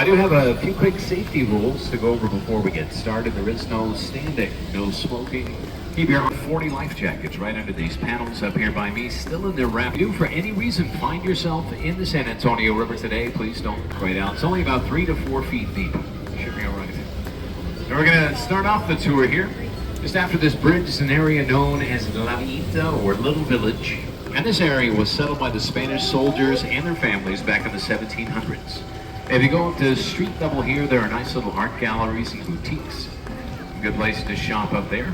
I do have a few quick safety rules to go over before we get started. There is no standing, no smoking. Keep your 40 life jackets right under these panels up here by me, still in their wrap. If you, for any reason, find yourself in the San Antonio River today, please don't wade out. It's only about 3 to 4 feet deep. Should be all right. And we're going to start off the tour here. Just after this bridge is an area known as La Villita, or Little Village. And this area was settled by the Spanish soldiers and their families back in the 1700s. If you go up to street level here, there are nice little art galleries and boutiques. A good place to shop up there.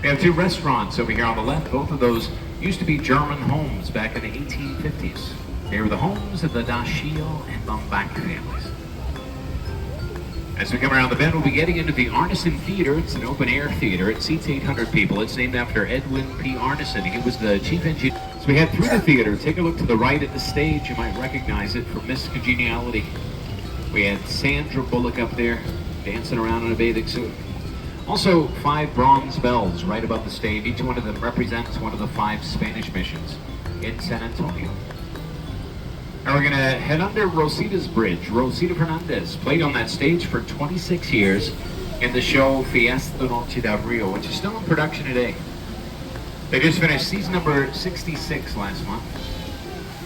We have 2 restaurants over here on the left. Both of those used to be German homes back in the 1850s. They were the homes of the Dashiell and Bambach families. As we come around the bend, we'll be getting into the Arneson Theater. It's an open-air theater. It seats 800 people. It's named after Edwin P. Arneson. He was the chief engineer. So we head through the theater. Take a look to the right at the stage. You might recognize it from Miss Congeniality. We had Sandra Bullock up there dancing around in a bathing suit. Also, 5 bronze bells right above the stage. Each one of them represents one of the 5 Spanish missions in San Antonio. Now we're going to head under Rosita's Bridge. Rosita Fernandez played on that stage for 26 years in the show Fiesta Noche del Rio, which is still in production today. They just finished season number 66 last month.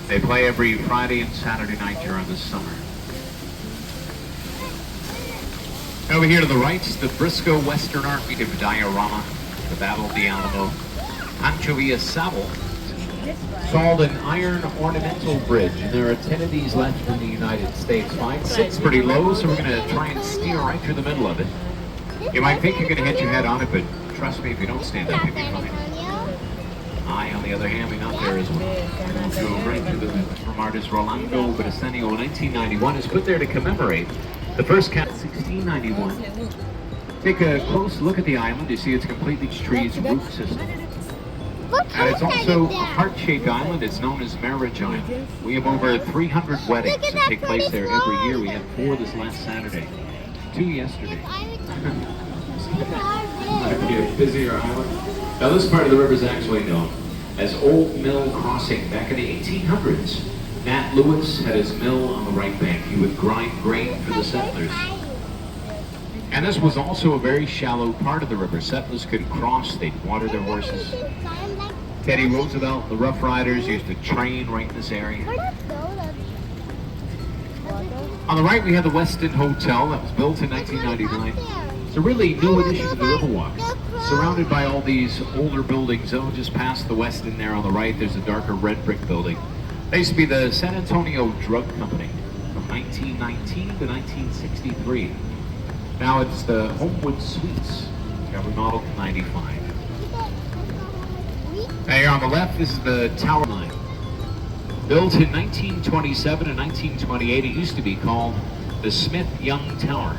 They play every Friday and Saturday night during the summer. Over here to the right is the Briscoe Western Army diorama, the Battle of the Alamo. Pancho Villa Sable. It's called an iron ornamental bridge, and there are 10 of these left in the United States. Mine sits pretty low, so we're going to try and steer right through the middle of it. You might think you're going to hit your head on it, but trust me, if you don't stand up, you'll be fine. I, on the other hand, may not there as well. Go right through the middle. From artist Rolando Briceño, 1991, is put there to commemorate the first cat, 1691. Take a close look at the island. You see its completely trees roof system. And it's also a heart-shaped island. It's known as Marriage Island. We have over 300 weddings that take place there every year. We had 4 this last Saturday, 2 yesterday. Might be a busier island. Now this part of the river is actually known as Old Mill Crossing. Back in the 1800s, Nat Lewis had his mill on the right bank. He would grind grain for the settlers. And this was also a very shallow part of the river. Settlers could cross, they'd water their horses. Teddy Roosevelt, the Rough Riders, used to train right in this area. On the right we have the Westin Hotel that was built in 1999. It's a really new addition to the Riverwalk. Surrounded by all these older buildings, just past the Westin there on the right, there's a darker red brick building. They used to be the San Antonio Drug Company from 1919 to 1963. Now it's the Homewood Suites, got remodeled in 95. Now here on the left, this is the Tower Line. Built in 1927 and 1928, it used to be called the Smith-Young Tower.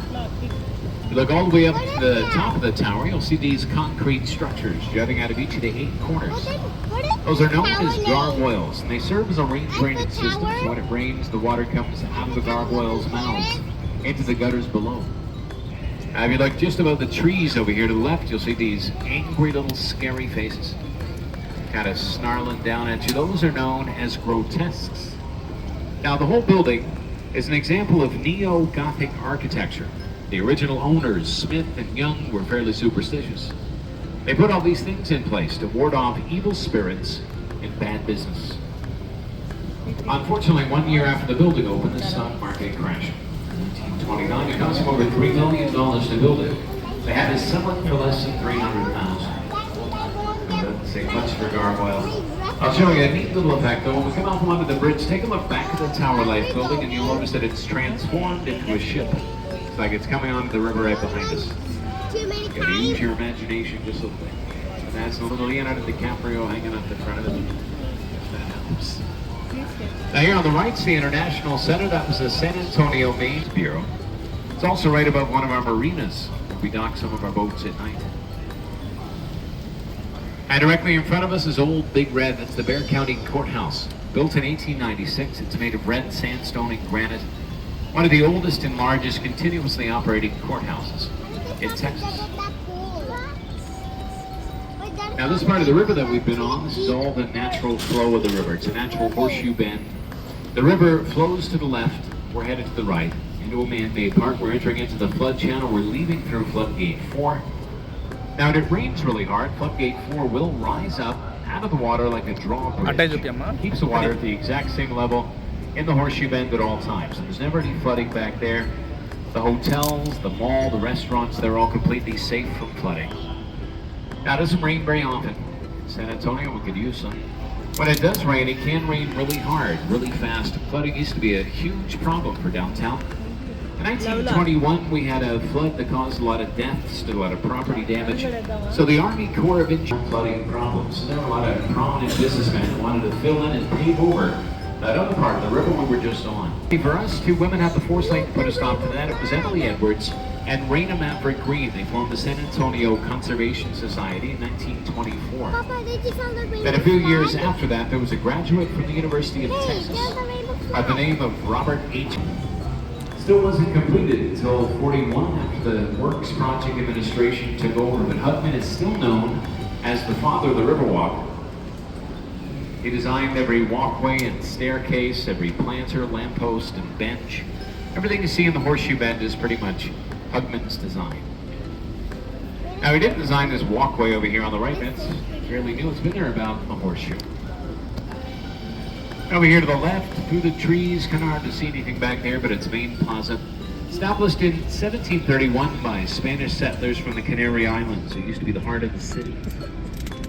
If you look all the way up to the top of the tower, you'll see these concrete structures jutting out of each of the 8 corners. Those are known as gargoyles, and they serve as a rain drainage system. So when it rains, the water comes out of the gargoyles' mouths into the gutters below. Now, if you look just above the trees over here to the left, you'll see these angry little scary faces kind of snarling down at you. Those are known as grotesques. Now, the whole building is an example of neo-Gothic architecture. The original owners, Smith and Young, were fairly superstitious. They put all these things in place to ward off evil spirits and bad business. Unfortunately, 1 year after the building opened, the stock market crashed. In 1929, it cost them over $3 million to build it. They had to sell it for less than $300,000. Doesn't say much for gargoyle. I'll show you a neat little effect though. When we come out from under the bridge, take a look back at the Tower Life building and you'll notice that it's transformed into a ship. It's like it's coming onto the river right behind us. You gotta use your imagination just a little bit. And that's a little Leonardo DiCaprio hanging up the front of it. If that helps. Now here on the right's the International Center. That was the San Antonio Mains Bureau. It's also right above one of our marinas where we dock some of our boats at night. And directly in front of us is Old Big Red. That's the Bexar County Courthouse. Built in 1896, it's made of red sandstone and granite. One of the oldest and largest continuously operating courthouses in Texas. Now this part of the river that we've been on, this is all the natural flow of the river. It's a natural horseshoe bend. The river flows to the left, we're headed to the right, into a man-made park. We're entering into the flood channel. We're leaving through floodgate 4. Now, if it rains really hard, floodgate 4 will rise up out of the water like a drawbridge. Keeps the water at the exact same level in the horseshoe bend at all times. And there's never any flooding back there. The hotels, the mall, the restaurants, they're all completely safe from flooding. Now, it doesn't rain very often. In San Antonio, we could use some. When it does rain, it can rain really hard, really fast. Flooding used to be a huge problem for downtown. In 1921, we had a flood that caused a lot of deaths, did a lot of property damage. So the Army Corps of Engineers flooding problems. There were a lot of prominent businessmen who wanted to fill in and pave over that other part of the river we were just on. For us, 2 women had the foresight to put a stop to that. It was Emily Edwards and Raina Maverick Green. They formed the San Antonio Conservation Society in 1924. Then a few years after that, there was a graduate from the University of Texas by the name of Robert H. Still wasn't completed until 41 after the Works Project Administration took over, but Hutman is still known as the father of the Riverwalk. He designed every walkway and staircase, every planter, lamppost, and bench. Everything you see in the horseshoe bend is pretty much Hugman's design. Now, he didn't design this walkway over here on the right. That's fairly new. It's been there about a horseshoe. Over here to the left, through the trees, kind of hard to see anything back there, but it's main plaza. Established in 1731 by Spanish settlers from the Canary Islands. It used to be the heart of the city.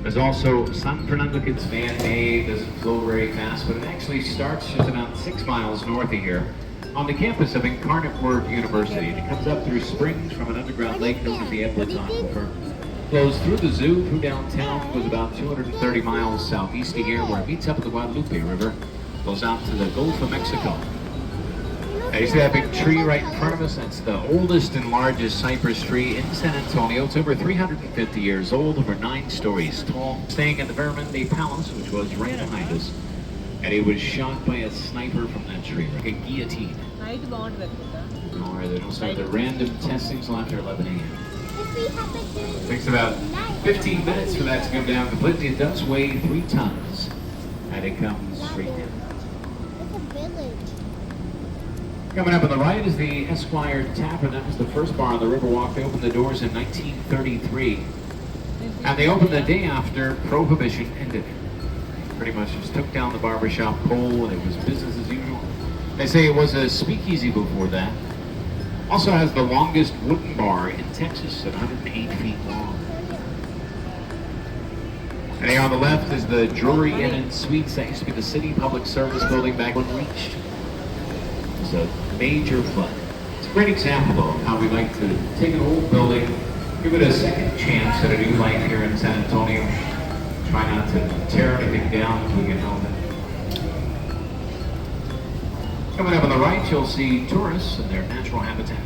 There's also San Fernando. It's man-made, doesn't flow very fast, but it actually starts just about 6 miles north of here on the campus of Incarnate Word University. And it comes up through springs from an underground lake known as the Edwards Aquifer. Flows through the zoo, through downtown, goes about 230 miles southeast of here, where it meets up with the Guadalupe River, goes out to the Gulf of Mexico. Now, you see that big tree right in front of us? That's the oldest and largest cypress tree in San Antonio. It's over 350 years old, over 9 stories tall. Staying in the Vermonte Palace, which was right behind us. And he was shot by a sniper from that tree, like a guillotine. Or they don't start the random testings until after 11 a.m. It takes about 15 minutes for that to come down completely. It does weigh 3 tons. And it comes straight down. It's a village. Coming up on the right is the Esquire Tavern. That was the first bar on the Riverwalk. They opened the doors in 1933. And they opened the day after Prohibition ended. Pretty much just took down the barbershop pole and it was business as usual. They say it was a speakeasy before that. Also has the longest wooden bar in Texas at 108 feet long. And here on the left is the Drury Inn and Suites. That used to be the city public service building back when reached. It's a major flood. It's a great example, though, of how we like to take an old building, give it a second chance at a new life here in San Antonio. Try not to tear anything down if we can help it. Coming up on the right, you'll see tourists and their natural habitat.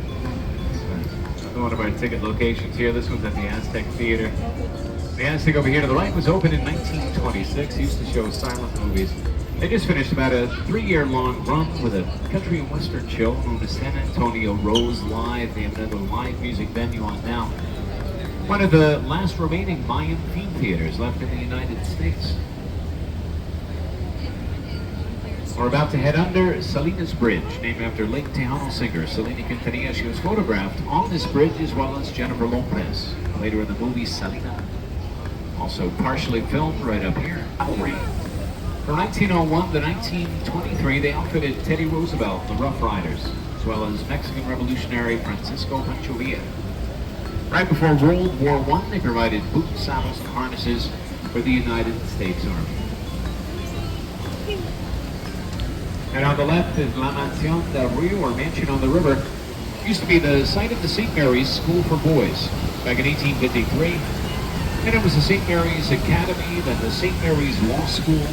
Another one of our ticket locations here. This one's at the Aztec Theater. The Aztec over here to the right was opened in 1926. It used to show silent movies. They just finished about a 3-year-long run with a country and western show known as San Antonio Rose Live. They have another live music venue on now. One of the last remaining Mayan theme theaters left in the United States. We're about to head under Salinas Bridge, named after Lake Tejano singer Selena Quintanilla. She was photographed on this bridge as well as Jennifer Lopez, later in the movie Selena. Also partially filmed right up here. From 1901 to 1923, they outfitted Teddy Roosevelt, the Rough Riders, as well as Mexican revolutionary Francisco Pancho Villa. Right before World War I, they provided boots, saddles, and harnesses for the United States Army. And on the left is La Mansión del Rio, or Mansion on the River. It used to be the site of the St. Mary's School for Boys back in 1853. Then it was the St. Mary's Academy, then the St. Mary's Law School.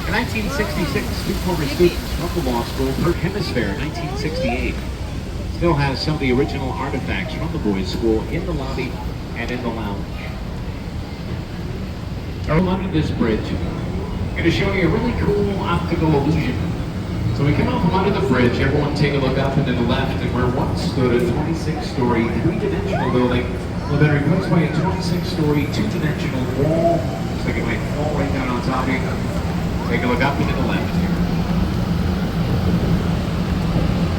In 1966, 2 former students from the law school per hemisphere in 1968. Still has some of the original artifacts from the boys' school in the lobby and in the lounge. Under this bridge, I'm going to show you a really cool optical illusion. So we come out from under the bridge, everyone take a look up and to the left, and where once stood a 26-story, 3-dimensional building, will be replaced by a 26-story, 2-dimensional wall. Looks like it might fall right down on top of you. Take a look up and to the left here.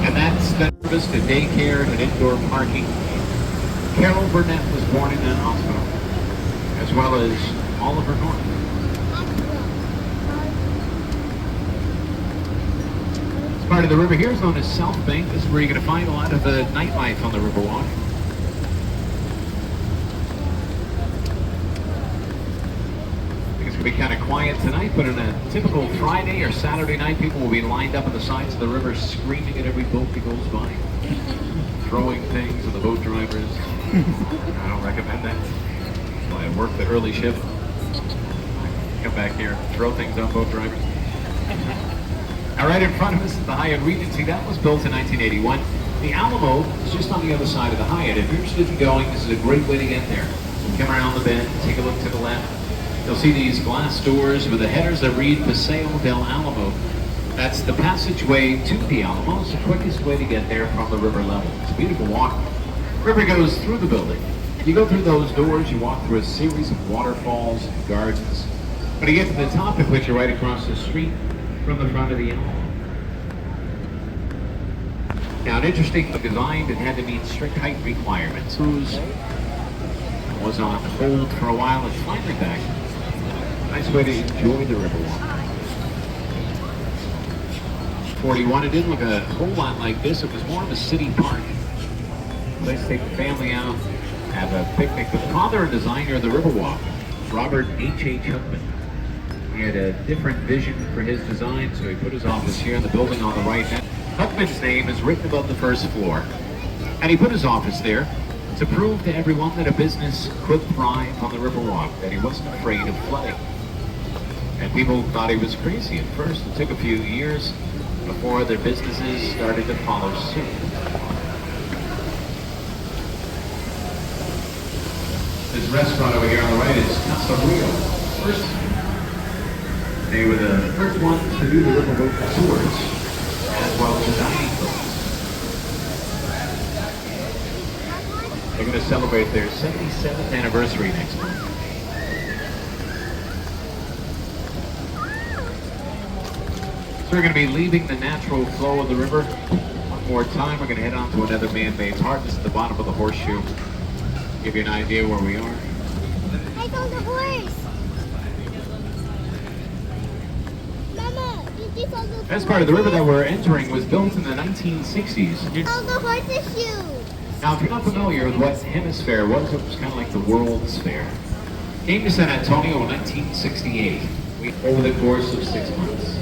And that's the service to daycare and indoor parking. Carol Burnett was born in that hospital, as well as Oliver North. This part of the river here is known as South Bank. This is where you're going to find a lot of the nightlife on the Riverwalk. It's going to be kind of quiet tonight, but on a typical Friday or Saturday night, people will be lined up on the sides of the river screaming at every boat that goes by, throwing things at the boat drivers. I don't recommend that. So I work the early shift. Come back here, throw things on boat drivers. Now right in front of us is the Hyatt Regency. That was built in 1981. The Alamo is just on the other side of the Hyatt. If you're interested in going, this is a great way to get there. So come around the bend, take a look to the left. You'll see these glass doors with the headers that read Paseo del Alamo. That's the passageway to the Alamo. It's the quickest way to get there from the river level. It's a beautiful walk. The river goes through the building. You go through those doors, you walk through a series of waterfalls and gardens. When you get to the top, it puts you right across the street from the front of the Alamo. Now, an interesting design that had to meet strict height requirements. Cruise was on hold for a while. It's finally back. Nice way to enjoy the Riverwalk. 41, it didn't look a whole lot like this. It was more of a city park. Let's take the family out, have a picnic. The father and designer of the Riverwalk, Robert H. Huckman. He had a different vision for his design, so he put his office here in the building on the right. Huckman's name is written above the first floor. And he put his office there to prove to everyone that a business could thrive on the Riverwalk, that he wasn't afraid of flooding. And people thought he was crazy at first. It took a few years before their businesses started to follow suit. This restaurant over here on the right is RIO. They were the first ones to do the riverboat tours, as well as the dining tours. They're going to celebrate their 77th anniversary next month. So we're going to be leaving the natural flow of the river. One more time, we're going to head on to another man-made park. This is the bottom of the horseshoe. Give you an idea where we are. I saw the horse. Mama, did you saw the horse? This part of the river that we're entering was built in the 1960s. I saw the horse's shoes. Now, if you're not familiar with what Hemisphere was, it was kind of like the World's Fair. Came to San Antonio in 1968, over the course of 6 months.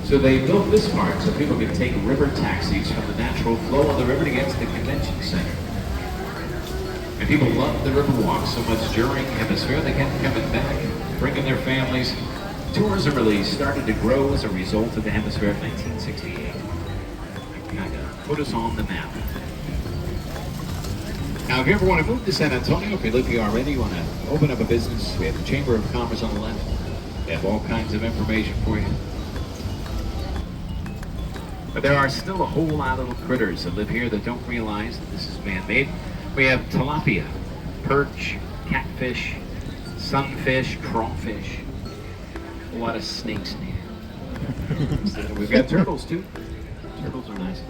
So they built this part so people could take river taxis from the natural flow of the river to get to the convention center. And people loved the Riverwalk so much during Hemisphere, they kept coming back, bringing their families. Tourism really started to grow as a result of the Hemisphere of 1968. It kind of put us on the map. Now, if you ever want to move to San Antonio, if you live here already, you want to open up a business, we have the Chamber of Commerce on the left. They have all kinds of information for you. But there are still a whole lot of little critters that live here that don't realize that this is man-made. We have tilapia, perch, catfish, sunfish, crawfish, a lot of snakes in here. We've got turtles too. Turtles are nice.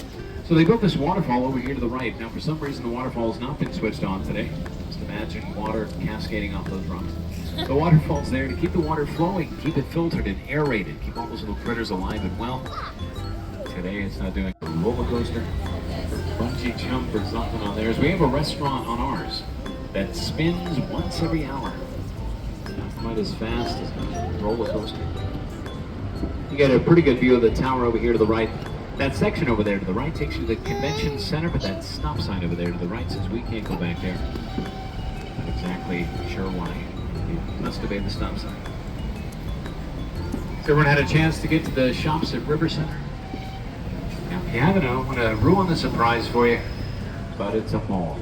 So they built this waterfall over here to the right. Now for some reason the waterfall has not been switched on today. Just imagine water cascading off those rocks. The waterfall's there to keep the water flowing, keep it filtered and aerated, keep all those little critters alive and well. Today it's not doing a roller coaster, bungee jump or something on theirs. We have a restaurant on ours that spins once every hour. Not quite as fast as a roller coaster. You get a pretty good view of the tower over here to the right. That section over there to the right takes you to the convention center, but that stop sign over there to the right says we can't go back there. Not exactly sure why. You must obey the stop sign. So everyone had a chance to get to the shops at River Center. Now, if you haven't, I don't want to ruin the surprise for you, but it's a mall.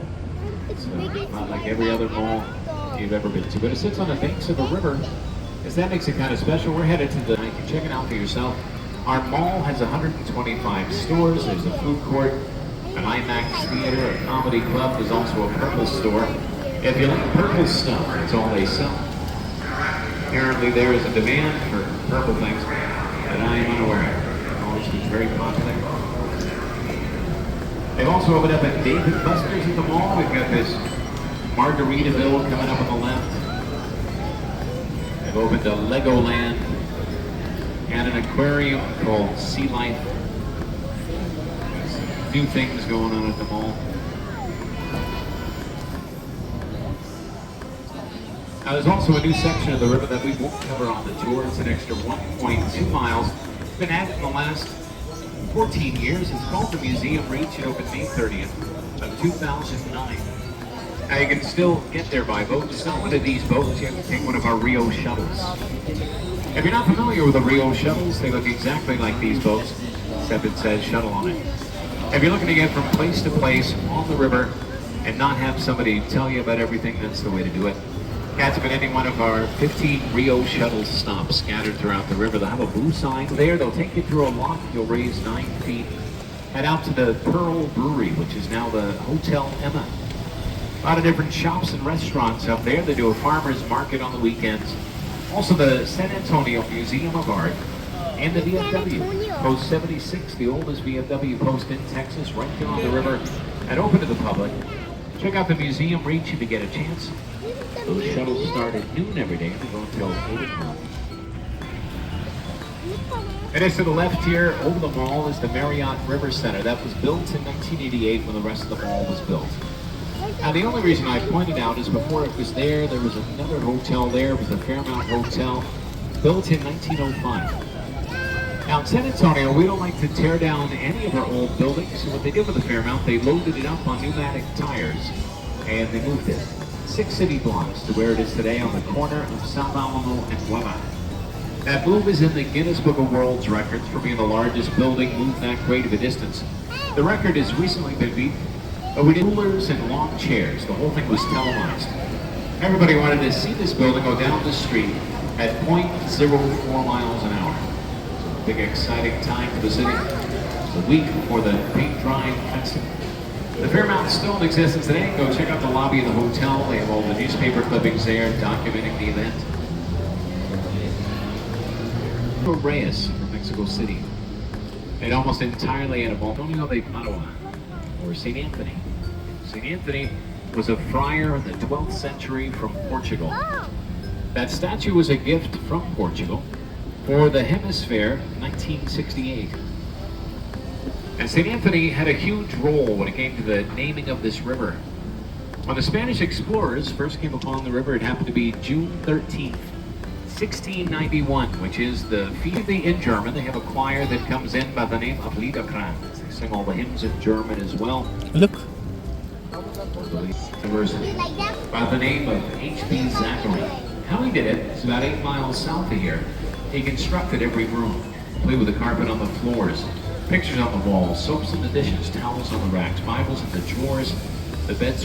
It's not like every other mall you've ever been to, but it sits on the banks of a river. Because that makes it kind of special. We're headed to the, you can check it out for yourself. Our mall has 125 stores. There's a food court, an IMAX theater, a comedy club. There's also a purple store. If you like purple stuff, that's all they sell. Apparently there is a demand for purple things that I am unaware of. It's always been very popular. They've also opened up at David Buster's at the mall. We've got this Margaritaville coming up on the left. They've opened a Legoland and an aquarium called Sea Life. New things going on at the mall. Now there's also a new section of the river that we won't cover on the tour. It's an extra 1.2 miles. It's been added in the last 14 years. It's called the Museum Reach. It opened May 30th of 2009. Now you can still get there by boat. It's not one of these boats. You have to take one of our RIO shuttles. If you're not familiar with the RIO shuttles, they look exactly like these boats, except it says shuttle on it. If you're looking to get from place to place on the river and not have somebody tell you about everything, that's the way to do it. Catch up at any one of our 15 RIO shuttle stops scattered throughout the river. They'll have a blue sign there. They'll take you through a lock. You'll raise 9 feet. Head out to the Pearl Brewery, which is now the Hotel Emma. A lot of different shops and restaurants up there. They do a farmer's market on the weekends. Also the San Antonio Museum of Art and the VFW. Post 76, the oldest VFW post in Texas, right there on the river and open to the public. Check out the Museum Reach if you get a chance. Those shuttles start at noon every day and they go until 8 o'clock. And as to the left here, over the mall, is the Marriott River Center. That was built in 1988 when the rest of the mall was built. Now the only reason I pointed out is before it was there was another hotel there. It was the Fairmount Hotel, built in 1905. Now in San Antonio, we don't like to tear down any of our old buildings. So what they did with the Fairmount, they loaded it up on pneumatic tires and they moved it 6 city blocks to where it is today on the corner of South Alamo and Guava. That move is in the Guinness Book of World Records for being the largest building moved that great of a distance. The record has recently been beaten, but we did coolers and long chairs. The whole thing was televised. Everybody wanted to see this building go down the street at 0.04 miles an hour. So a big exciting time for the city. It's a week before the paint drying festival. The Fairmount's still in existence today. Go check out the lobby of the hotel. They have all the newspaper clippings there documenting the event. Reyes from Mexico City. And almost entirely out of Antonio de Padua, or St. Anthony. St. Anthony was a friar in the 12th century from Portugal. That statue was a gift from Portugal for the Hemisphere 1968. And St. Anthony had a huge role when it came to the naming of this river. When the Spanish explorers first came upon the river, it happened to be June 13th, 1691, which is the feast day in German. They have a choir that comes in by the name of Liederkranz. They sing all the hymns in German as well. Look. By the name of H.B. Zachary. How he did it is about 8 miles south of here. He constructed every room, played with the carpet on the floors, pictures on the walls, soaps in the dishes, towels on the racks, Bibles in the drawers, the beds